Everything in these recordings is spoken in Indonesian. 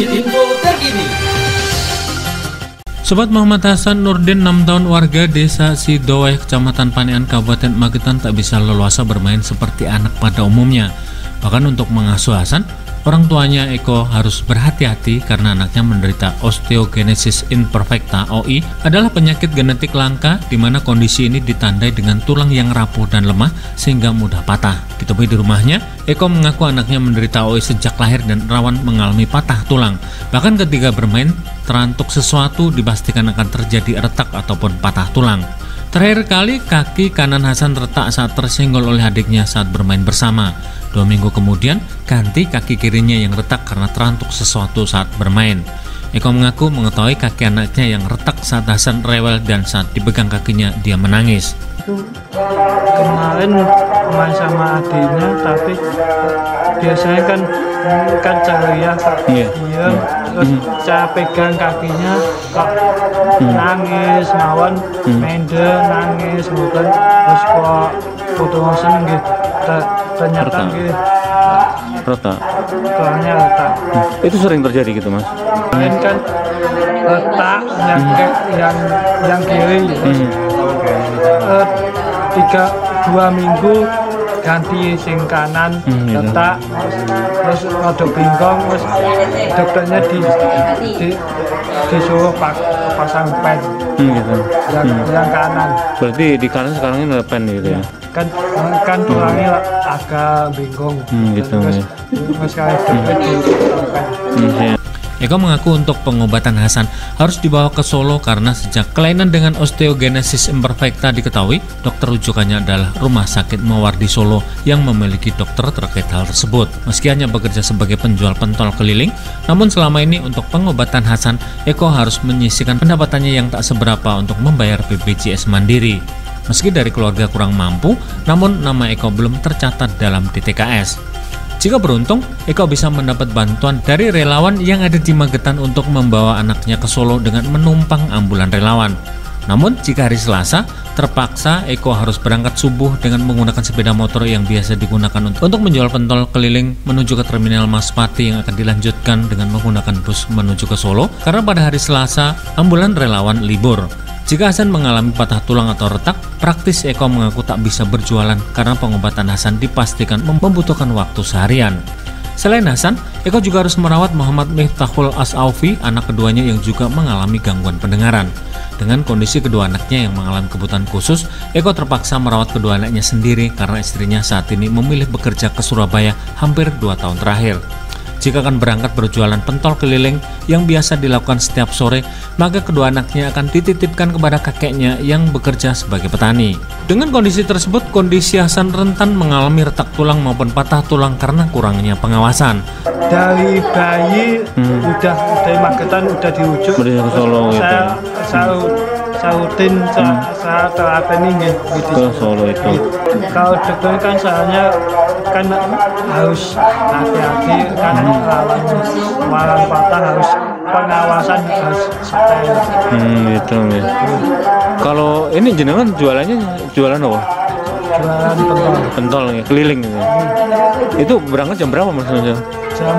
Info terkini. Sobat Muhammad Hasan Nurdin, 6 tahun, warga desa Sidoweh, Kecamatan Panian, Kabupaten Magetan tak bisa leluasa bermain seperti anak pada umumnya. Bahkan untuk mengasuh Hasan, orang tuanya Eko harus berhati-hati karena anaknya menderita osteogenesis imperfecta (OI), adalah penyakit genetik langka di mana kondisi ini ditandai dengan tulang yang rapuh dan lemah sehingga mudah patah. Ditemui di rumahnya, Eko mengaku anaknya menderita OI sejak lahir dan rawan mengalami patah tulang. Bahkan ketika bermain, terantuk sesuatu dipastikan akan terjadi retak ataupun patah tulang. Terakhir kali kaki kanan Hasan retak saat tersenggol oleh adiknya saat bermain bersama. 2 minggu kemudian ganti kaki kirinya yang retak karena terantuk sesuatu saat bermain. Eko mengaku mengetahui kaki anaknya yang retak saat Hasan rewel dan saat dipegang kakinya dia menangis. Kemarin main sama adiknya, tapi biasanya kan ceria, terus saya pegang kakinya kok nangis, mawon mendel nangis, bukan terus kok potong seneng gitu, ternyata gitu retak. Tulangnya retak. Itu sering terjadi gitu, Mas? Kemarin kan retak yang kiri. 2 minggu ganti sing kanan retak, terus rada bingkong, terus dokternya disuruh pasang pen yang kanan. Berarti di kanan sekarang ini ada pen gitu ya? Kan tulangnya agak bingkong, terus kayak dokter di pen. Eko mengaku untuk pengobatan Hasan harus dibawa ke Solo karena sejak kelainan dengan osteogenesis imperfecta diketahui, dokter rujukannya adalah Rumah Sakit Mawardi Solo yang memiliki dokter terkait hal tersebut. Meski hanya bekerja sebagai penjual pentol keliling, namun selama ini untuk pengobatan Hasan, Eko harus menyisihkan pendapatannya yang tak seberapa untuk membayar BPJS Mandiri. Meski dari keluarga kurang mampu, namun nama Eko belum tercatat dalam DTKS. Jika beruntung, Eko bisa mendapat bantuan dari relawan yang ada di Magetan untuk membawa anaknya ke Solo dengan menumpang ambulan relawan. Namun jika hari Selasa, terpaksa Eko harus berangkat subuh dengan menggunakan sepeda motor yang biasa digunakan untuk menjual pentol keliling menuju ke Terminal Maspati yang akan dilanjutkan dengan menggunakan bus menuju ke Solo karena pada hari Selasa, ambulan relawan libur. Jika Hasan mengalami patah tulang atau retak, praktis Eko mengaku tak bisa berjualan karena pengobatan Hasan dipastikan membutuhkan waktu seharian. Selain Hasan, Eko juga harus merawat Muhammad Miftahul Asaufi, anak keduanya yang juga mengalami gangguan pendengaran. Dengan kondisi kedua anaknya yang mengalami kebutuhan khusus, Eko terpaksa merawat kedua anaknya sendiri karena istrinya saat ini memilih bekerja ke Surabaya hampir 2 tahun terakhir. Jika akan berangkat berjualan pentol keliling yang biasa dilakukan setiap sore, maka kedua anaknya akan dititipkan kepada kakeknya yang bekerja sebagai petani. Dengan kondisi tersebut, kondisi Hasan rentan mengalami retak tulang maupun patah tulang karena kurangnya pengawasan. Dari bayi udah dari Magetan udah dirujuk ke Solo gitu. Saya rutin saya terapi nih gitu. Ke Solo itu. Kalau dokter kan soalnya kan harus hati-hati kan lawan patah, harus pengawasan harus setel. Gitu ya. Kalau ini jenengan jualan apa? Jualan pentol ya, keliling gitu. Itu berangkat jam berapa, Mas? Jam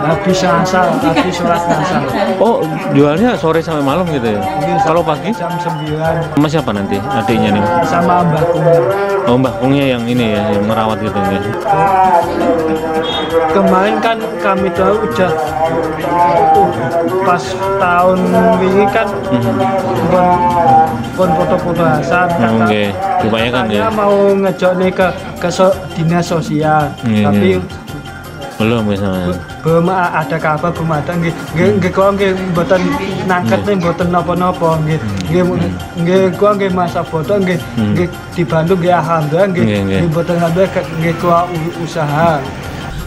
habis sholat asar. Oh, jualnya sore sampai malam gitu ya? Kalau pagi? Jam 9. Sama siapa nanti adiknya nih? Sama mbaknya. Oh, mbaknya yang ini ya, yang merawat gitu ya? Kemarin kan kami tahu udah pas tahun ini kan pun foto-foto Hasan. Oke, kebanyakan ya. Mau ngejok nih ke dinas sosial, tapi belum misalnya. Belum ada kabar, belum ada nggih kok nggih mboten nangket nih mboten napa-napa nggih kok nggih masa foto nggih dibantu nggih alhamdulillah nggih mboten nggih kok usaha.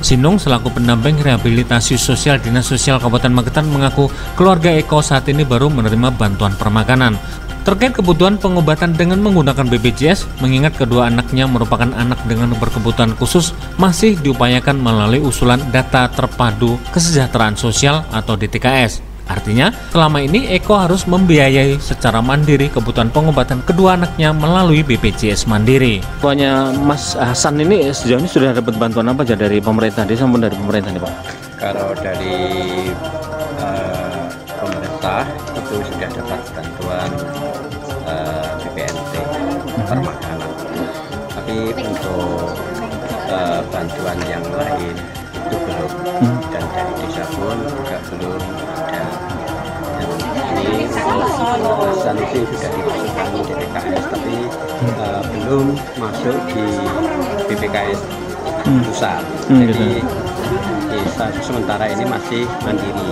Sinung selaku pendamping rehabilitasi sosial Dinas Sosial Kabupaten Magetan mengaku keluarga Eko saat ini baru menerima bantuan permakanan. Terkait kebutuhan pengobatan dengan menggunakan BPJS, mengingat kedua anaknya merupakan anak dengan berkebutuhan khusus, masih diupayakan melalui usulan data terpadu kesejahteraan sosial atau DTKS. Artinya, selama ini Eko harus membiayai secara mandiri kebutuhan pengobatan kedua anaknya melalui BPJS Mandiri. Tuanya Mas Hasan ini sejauh ini sudah dapat bantuan apa aja dari pemerintah desa maupun dari pemerintah nih, Pak? Kalau dari pemerintah itu sudah dapat bantuan BPNT per makanan. Tapi untuk bantuan yang lain itu belum, dan dari desa pun juga belum ada. Dan ini Hasan ini sudah dimasukkan di DTKS, tapi belum masuk di BPKS pusat. Jadi desa sementara ini masih mandiri.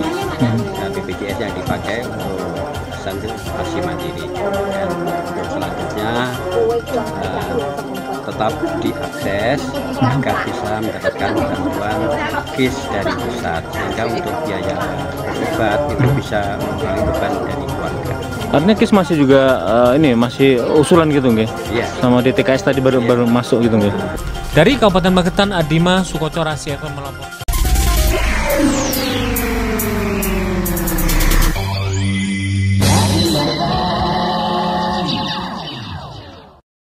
BPJS yang dipakai untuk Hasan itu masih mandiri. Dan untuk selanjutnya tetap diakses agar bisa mendapatkan bantuan KIS dari pusat, sehingga untuk biaya obat itu bisa mengurangi beban dari keluarga. Artinya KIS masih juga ini masih usulan gitu nggih? Iya. Sama DTKS tadi baru masuk gitu nggih? Dari Kabupaten Magetan, Adima Sukoco Rahasia melaporkan.